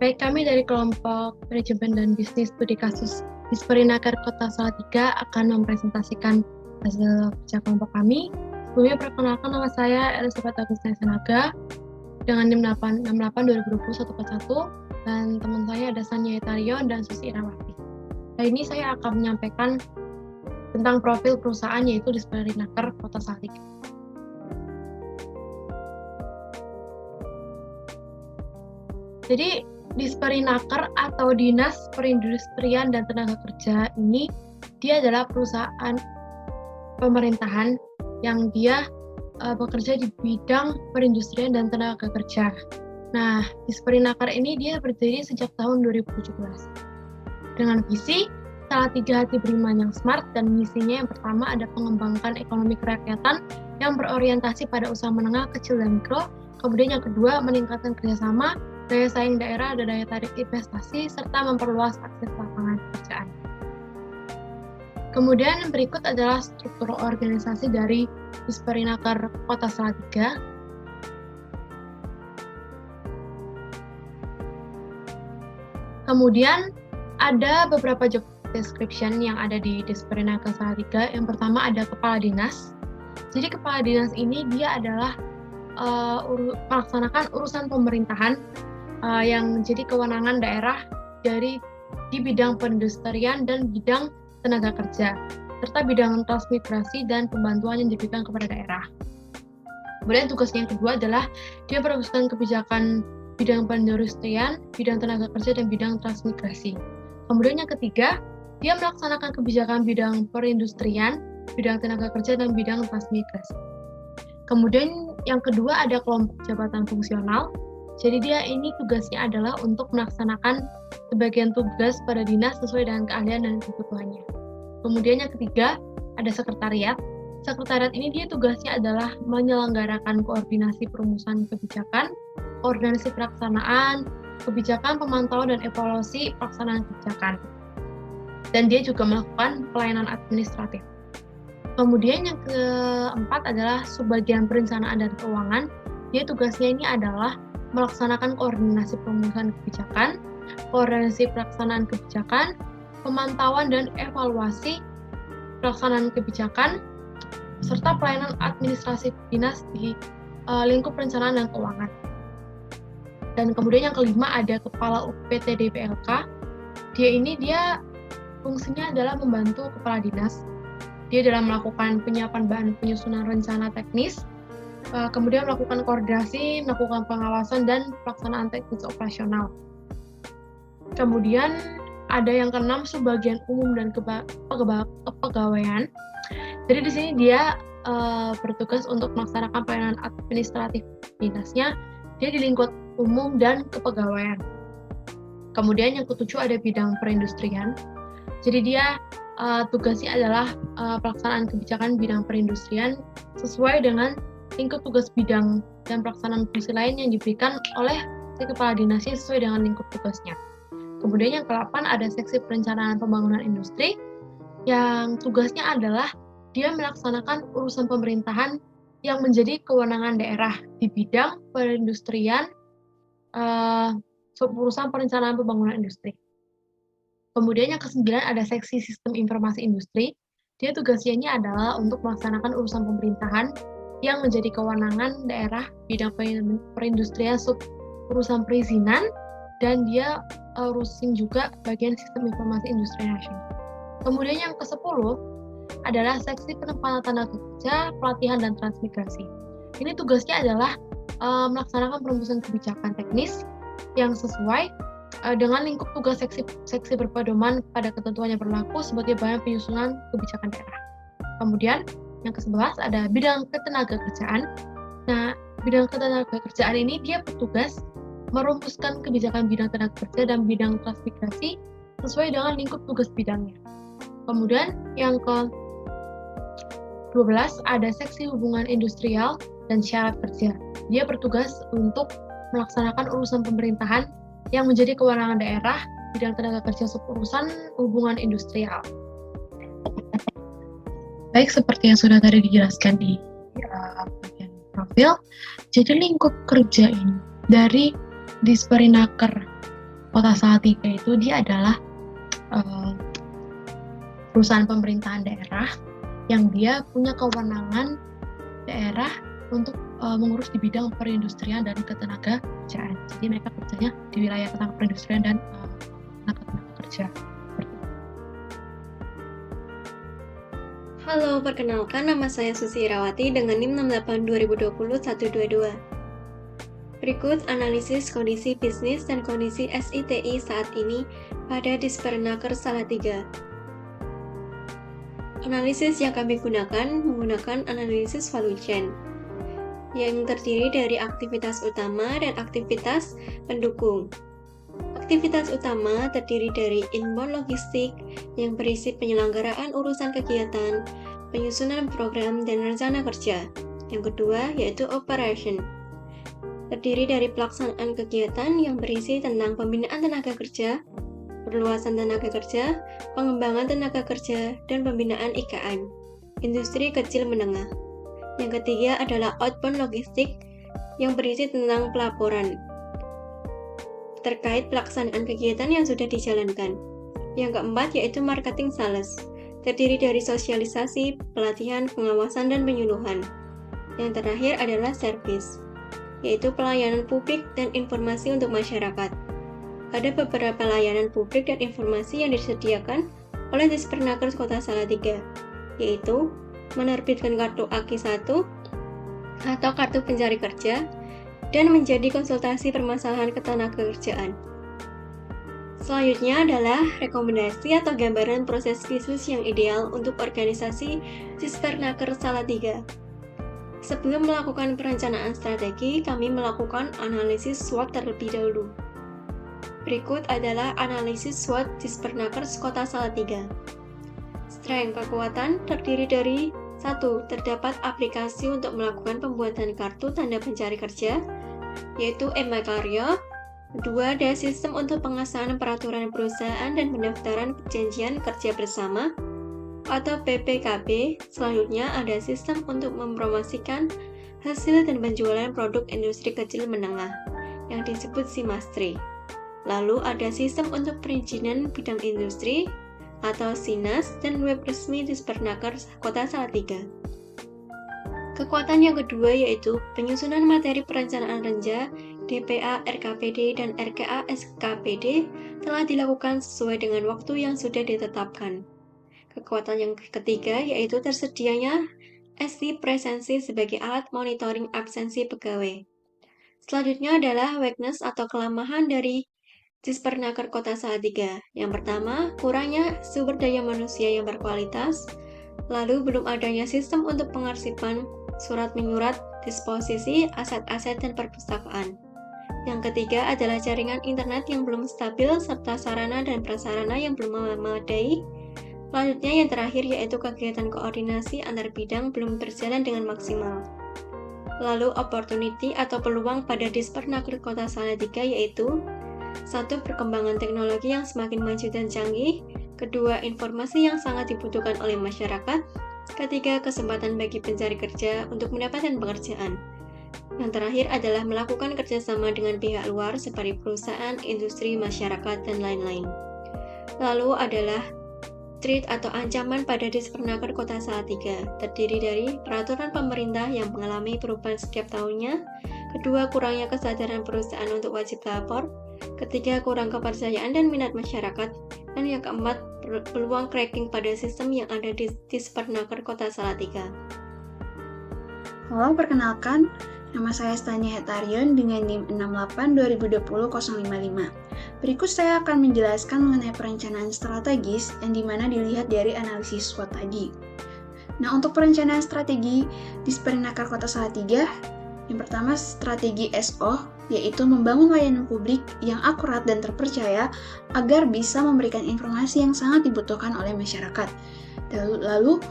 Baik, kami dari kelompok manajemen dan bisnis studi kasus Disperinaker Kota Salatiga akan mempresentasikan hasil kerja kelompok kami. Sebelumnya perkenalkan, nama saya Elizabeth Agustina Sanaga dengan NIM 868-2020-141 dan teman saya ada Sanya Itarion dan Susi Irawati. Kali ini saya akan menyampaikan tentang profil perusahaan yaitu Disperinaker Kota Salatiga. Jadi Disperinaker atau Dinas Perindustrian dan Tenaga Kerja ini dia adalah perusahaan pemerintahan yang dia bekerja di bidang perindustrian dan tenaga kerja. Nah, Disperinaker ini dia berdiri sejak tahun 2017 dengan visi Salatiga Hati Beriman yang smart, dan misinya yang pertama ada mengembangkan ekonomi kerakyatan yang berorientasi pada usaha menengah, kecil, dan mikro. Kemudian yang kedua, meningkatkan kerjasama, daya saing daerah, dan daya tarik investasi, serta memperluas akses lapangan pekerjaan. Kemudian yang berikut adalah struktur organisasi dari Disperinaker Kota Salatiga. Kemudian ada beberapa job description yang ada di Disperinaker Salatiga. Yang pertama ada kepala dinas. Jadi kepala dinas ini dia adalah melaksanakan urusan pemerintahan yang menjadi kewenangan daerah di bidang perindustrian dan bidang tenaga kerja, serta bidang transmigrasi dan pembantuan yang diberikan kepada daerah. Kemudian tugasnya yang kedua adalah dia merumuskan kebijakan bidang perindustrian, bidang tenaga kerja, dan bidang transmigrasi. Kemudian yang ketiga, dia melaksanakan kebijakan bidang perindustrian, bidang tenaga kerja, dan bidang transmigrasi. Kemudian yang kedua ada kelompok jabatan fungsional. Jadi dia ini tugasnya adalah untuk melaksanakan sebagian tugas pada dinas sesuai dengan keahlian dan kebutuhannya. Kemudian yang ketiga ada sekretariat. Sekretariat ini dia tugasnya adalah menyelenggarakan koordinasi perumusan kebijakan, koordinasi pelaksanaan kebijakan, pemantauan dan evaluasi pelaksanaan kebijakan. Dan dia juga melakukan pelayanan administratif. Kemudian yang keempat adalah subbagian perencanaan dan keuangan. Dia tugasnya ini adalah melaksanakan koordinasi perumusan kebijakan, koordinasi pelaksanaan kebijakan, pemantauan dan evaluasi pelaksanaan kebijakan, serta pelayanan administrasi dinas di lingkup perencanaan dan keuangan. Dan kemudian yang kelima ada kepala UPT DPLK. Dia fungsinya adalah membantu kepala dinas. Dia dalam melakukan penyiapan bahan penyusunan rencana teknis, kemudian melakukan koordinasi, melakukan pengawasan, dan pelaksanaan teknis operasional. Kemudian ada yang keenam, subbagian umum dan kepegawaian. Jadi di sini dia bertugas untuk melaksanakan pelayanan administratif dinasnya. Dia di lingkup umum dan kepegawaian. Kemudian yang ketujuh ada bidang perindustrian. Jadi dia tugasnya adalah pelaksanaan kebijakan bidang perindustrian sesuai dengan lingkup tugas bidang dan pelaksanaan fungsi lain yang diberikan oleh si kepala dinasnya sesuai dengan lingkup tugasnya. Kemudian yang ke-8 ada seksi perencanaan pembangunan industri yang tugasnya adalah dia melaksanakan urusan pemerintahan yang menjadi kewenangan daerah di bidang perindustrian, urusan perencanaan pembangunan industri. Kemudian yang ke-9 ada seksi sistem informasi industri. Dia tugasnya ini adalah untuk melaksanakan urusan pemerintahan yang menjadi kewenangan daerah bidang perindustrian urusan perizinan, dan dia urusin juga bagian sistem informasi industri nasional. Kemudian yang ke-10 adalah seksi penempatan tenaga kerja, pelatihan, dan transmigrasi. Ini tugasnya adalah melaksanakan perumusan kebijakan teknis yang sesuai dengan lingkup tugas seksi berpedoman pada ketentuan yang berlaku sebagai bahan penyusunan kebijakan daerah. Kemudian yang ke-11 ada bidang ketenagakerjaan. Nah, bidang ketenagakerjaan ini dia bertugas merumuskan kebijakan bidang tenaga kerja dan bidang transmigrasi sesuai dengan lingkup tugas bidangnya. Kemudian yang ke-12 ada seksi hubungan industrial dan syarat kerja. Dia bertugas untuk melaksanakan urusan pemerintahan yang menjadi kewenangan daerah bidang tenaga kerja urusan hubungan industrial. Baik, seperti yang sudah tadi dijelaskan di bagian profil, jadi lingkup kerja ini dari Disperinaker Kota Salatiga itu dia adalah perusahaan pemerintahan daerah yang dia punya kewenangan daerah untuk mengurus di bidang perindustrian dan ketenaga kerjaan. Jadi mereka kerjanya di wilayah ketenaga perindustrian dan tenaga kerja. Halo, perkenalkan nama saya Susi Irawati dengan NIM 68 2020-122. Berikut analisis kondisi bisnis dan kondisi SITI saat ini pada Dispernaker Salatiga. Analisis yang kami gunakan menggunakan analisis value chain, yang terdiri dari aktivitas utama dan aktivitas pendukung. Aktivitas utama terdiri dari inbound logistik yang berisi penyelenggaraan urusan kegiatan, penyusunan program, dan rencana kerja. Yang kedua yaitu operation, terdiri dari pelaksanaan kegiatan yang berisi tentang pembinaan tenaga kerja, perluasan tenaga kerja, pengembangan tenaga kerja, dan pembinaan IKM, industri kecil menengah. Yang ketiga adalah outbound logistik yang berisi tentang pelaporan terkait pelaksanaan kegiatan yang sudah dijalankan. Yang keempat yaitu marketing sales, terdiri dari sosialisasi, pelatihan, pengawasan, dan penyuluhan. Yang terakhir adalah service, yaitu pelayanan publik dan informasi untuk masyarakat. Ada beberapa layanan publik dan informasi yang disediakan oleh Dispernaker Kota Salatiga, yaitu menerbitkan kartu Aki 1 atau kartu pencari kerja, dan menjadi konsultasi permasalahan ketenagakerjaan. Selanjutnya adalah rekomendasi atau gambaran proses bisnis yang ideal untuk organisasi Dispernaker Salatiga. Sebelum melakukan perencanaan strategi, kami melakukan analisis SWOT terlebih dahulu. Berikut adalah analisis SWOT Dispernaker Kota Salatiga. Strength kekuatan terdiri dari 1. Terdapat aplikasi untuk melakukan pembuatan kartu tanda pencari kerja, yaitu e-Makarya. 2. Ada sistem untuk pengesahan peraturan perusahaan dan pendaftaran perjanjian kerja bersama atau PPKB. Selanjutnya ada sistem untuk mempromosikan hasil dan penjualan produk industri kecil menengah yang disebut SIMASTRI. Lalu ada sistem untuk perizinan bidang industri atau SINAS dan web resmi Dispernaker Kota Salatiga. Kekuatan yang kedua yaitu penyusunan materi perencanaan renja, DPA, RKPD, dan RKA SKPD telah dilakukan sesuai dengan waktu yang sudah ditetapkan. Kekuatan yang ketiga yaitu tersedianya SI presensi sebagai alat monitoring absensi pegawai. Selanjutnya adalah weakness atau kelemahan dari Dispernaker Kota Salatiga. Yang pertama, kurangnya sumber daya manusia yang berkualitas, lalu belum adanya sistem untuk pengarsipan, surat menyurat, disposisi, aset-aset, dan perpustakaan. Yang ketiga adalah jaringan internet yang belum stabil, serta sarana dan prasarana yang belum memadai. Selanjutnya yang terakhir yaitu kegiatan koordinasi antar bidang belum berjalan dengan maksimal. Lalu opportunity atau peluang pada Dispernaker Kota Salatiga yaitu 1. Perkembangan teknologi yang semakin maju dan canggih. 2. Informasi yang sangat dibutuhkan oleh masyarakat. 3. Kesempatan bagi pencari kerja untuk mendapatkan pekerjaan. Yang terakhir adalah melakukan kerjasama dengan pihak luar seperti perusahaan, industri, masyarakat, dan lain-lain. Lalu adalah threat atau ancaman pada Dispernaker Kota Salatiga, terdiri dari peraturan pemerintah yang mengalami perubahan setiap tahunnya. 2. Kurangnya kesadaran perusahaan untuk wajib lapor. 3. Kurang kepercayaan dan minat masyarakat. Dan yang keempat, peluang cracking pada sistem yang ada di Dispernaker Kota Salatiga. Halo, perkenalkan, nama saya Stania Hetarion dengan NIM 68 2020-055. Berikut saya akan menjelaskan mengenai perencanaan strategis yang dimana dilihat dari analisis SWOT tadi. Nah, untuk perencanaan strategi Dispernaker Kota Salatiga, yang pertama strategi SO, yaitu membangun layanan publik yang akurat dan terpercaya agar bisa memberikan informasi yang sangat dibutuhkan oleh masyarakat. Lalu,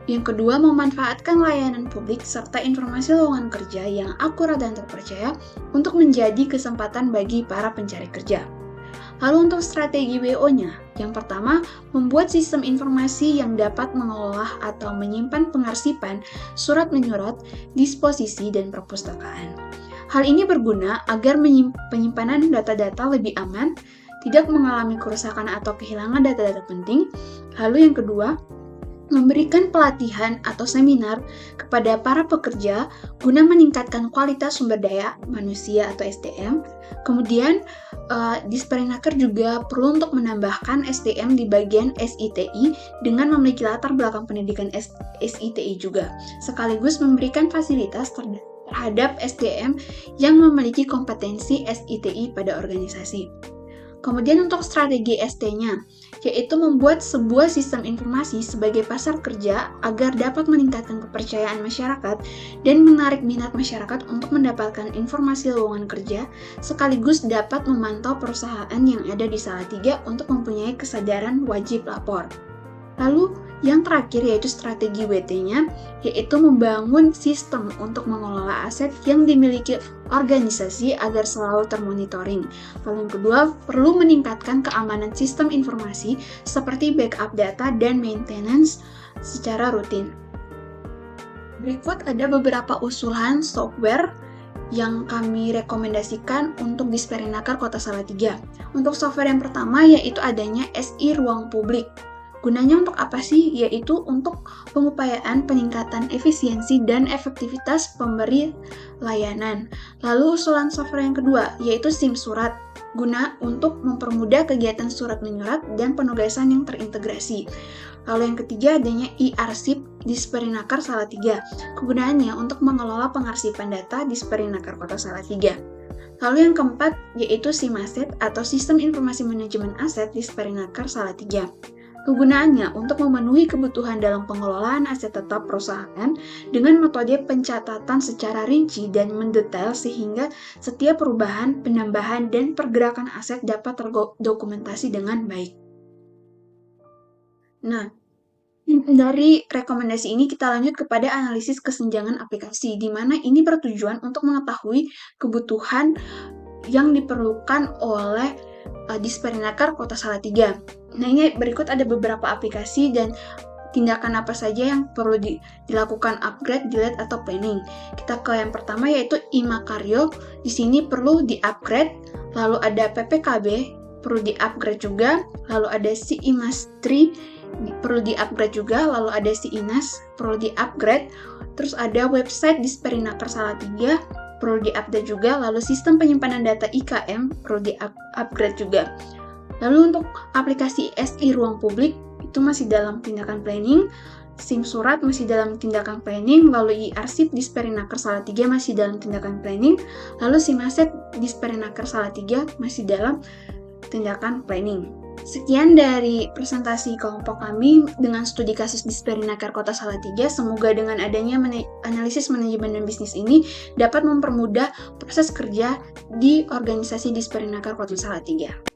yang kedua, memanfaatkan layanan publik serta informasi lowongan kerja yang akurat dan terpercaya untuk menjadi kesempatan bagi para pencari kerja. Lalu untuk strategi WO-nya, yang pertama, membuat sistem informasi yang dapat mengolah atau menyimpan pengarsipan, surat menyurat, disposisi, dan perpustakaan. Hal ini berguna agar penyimpanan data-data lebih aman, tidak mengalami kerusakan atau kehilangan data-data penting. Lalu yang kedua, memberikan pelatihan atau seminar kepada para pekerja guna meningkatkan kualitas sumber daya manusia atau SDM. Kemudian, Disperenaker juga perlu untuk menambahkan SDM di bagian SITI dengan memiliki latar belakang pendidikan SITI juga, sekaligus memberikan fasilitas terhadap SDM yang memiliki kompetensi SITI pada organisasi. Kemudian untuk strategi ST-nya, yaitu membuat sebuah sistem informasi sebagai pasar kerja agar dapat meningkatkan kepercayaan masyarakat dan menarik minat masyarakat untuk mendapatkan informasi lowongan kerja, sekaligus dapat memantau perusahaan yang ada di Salatiga untuk mempunyai kesadaran wajib lapor. Lalu yang terakhir yaitu strategi WT-nya, yaitu membangun sistem untuk mengelola aset yang dimiliki organisasi agar selalu termonitoring. Lalu yang kedua, perlu meningkatkan keamanan sistem informasi seperti backup data dan maintenance secara rutin. Berikut ada beberapa usulan software yang kami rekomendasikan untuk Disperenaker Kota Salatiga. Untuk software yang pertama yaitu adanya SI Ruang Publik. Gunanya untuk apa sih? Yaitu untuk pengupayaan peningkatan efisiensi dan efektivitas pemberi layanan. Lalu usulan software yang kedua yaitu SIM Surat, guna untuk mempermudah kegiatan surat menyurat dan penugasan yang terintegrasi. Lalu yang ketiga adanya e-arsip Disperenaker Salatiga. Kegunaannya untuk mengelola pengarsipan data Disperenaker Kota Salatiga. Lalu yang keempat yaitu SIMASET atau Sistem Informasi Manajemen Aset Disperenaker Salatiga. Kegunaannya untuk memenuhi kebutuhan dalam pengelolaan aset tetap perusahaan dengan metode pencatatan secara rinci dan mendetail sehingga setiap perubahan, penambahan, dan pergerakan aset dapat terdokumentasi dengan baik. Nah, dari rekomendasi ini kita lanjut kepada analisis kesenjangan aplikasi, di mana ini bertujuan untuk mengetahui kebutuhan yang diperlukan oleh Disperenaker Kota Salatiga. Nah, ini berikut ada beberapa aplikasi dan tindakan apa saja yang perlu dilakukan upgrade, delete, atau planning. Kita ke yang pertama yaitu iMakaryo. Di sini perlu di-upgrade. Lalu ada PPKB, perlu di-upgrade juga. Lalu ada si Imastri, perlu di-upgrade juga. Lalu ada si Inas, perlu di-upgrade. Terus ada website Disperenaker Salatiga, perlu di-update juga. Lalu sistem penyimpanan data IKM perlu di-upgrade juga. Lalu untuk aplikasi SI Ruang Publik itu masih dalam tindakan planning, SIM Surat masih dalam tindakan planning, lalu e-arsip Disperenaker Salatiga masih dalam tindakan planning, lalu SIMASET Disperenaker Salatiga masih dalam tindakan planning. Sekian dari presentasi kelompok kami dengan studi kasus Disperenaker Kota Salatiga. Semoga dengan adanya analisis manajemen dan bisnis ini dapat mempermudah proses kerja di organisasi Disperenaker Kota Salatiga.